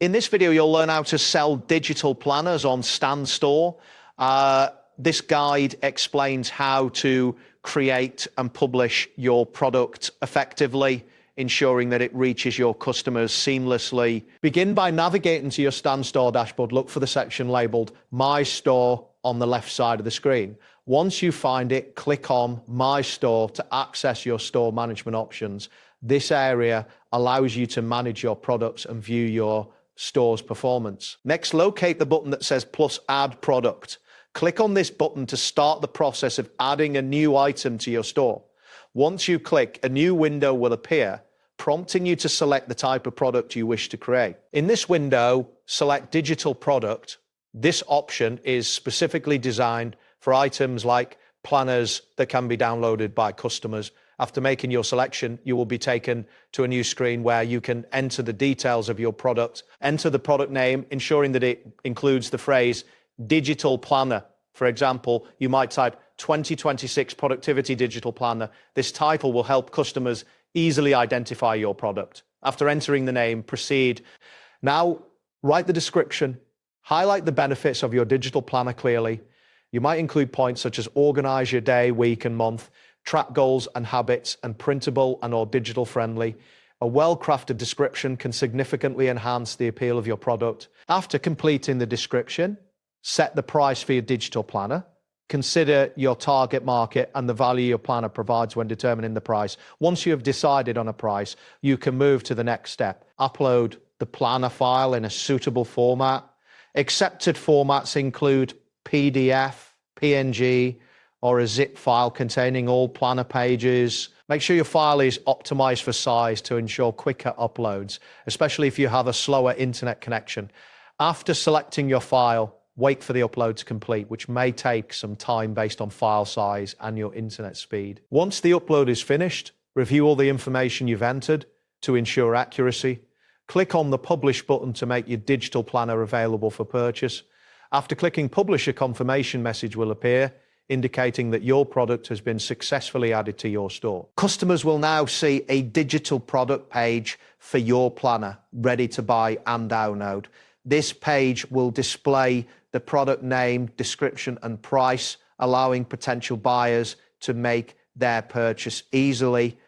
In this video, you'll learn how to sell digital planners on Stan Store. This guide explains how to create and publish your product effectively, ensuring that it reaches your customers seamlessly. Begin by navigating to your Stan Store dashboard. Look for the section labeled My Store on the left side of the screen. Once you find it, click on My Store to access your store management options. This area allows you to manage your products and view your store's performance. Next, locate the button that says Plus Add Product. Click on this button to start the process of adding a new item to your store. Once you click, a new window will appear, prompting you to select the type of product you wish to create. In this window, select Digital Product. This option is specifically designed for items like planners that can be downloaded by customers. After making your selection, you will be taken to a new screen where you can enter the details of your product, enter the product name, ensuring that it includes the phrase Digital Planner. For example, you might type 2026 Productivity Digital Planner. This title will help customers easily identify your product. After entering the name, proceed. Now, write the description. Highlight the benefits of your digital planner clearly. You might include points such as organize your day, week, and month, track goals and habits, and printable and or digital friendly. A well-crafted description can significantly enhance the appeal of your product. After completing the description, set the price for your digital planner. Consider your target market and the value your planner provides when determining the price. Once you have decided on a price, you can move to the next step. Upload the planner file in a suitable format. Accepted formats include PDF, PNG, or a zip file containing all planner pages. Make sure your file is optimized for size to ensure quicker uploads, especially if you have a slower internet connection. After selecting your file, wait for the upload to complete, which may take some time based on file size and your internet speed. Once the upload is finished, review all the information you've entered to ensure accuracy. Click on the Publish button to make your digital planner available for purchase. After clicking Publish, a confirmation message will appear, indicating that your product has been successfully added to your store. Customers will now see a digital product page for your planner, ready to buy and download. This page will display the product name, description, and price, allowing potential buyers to make their purchase easily.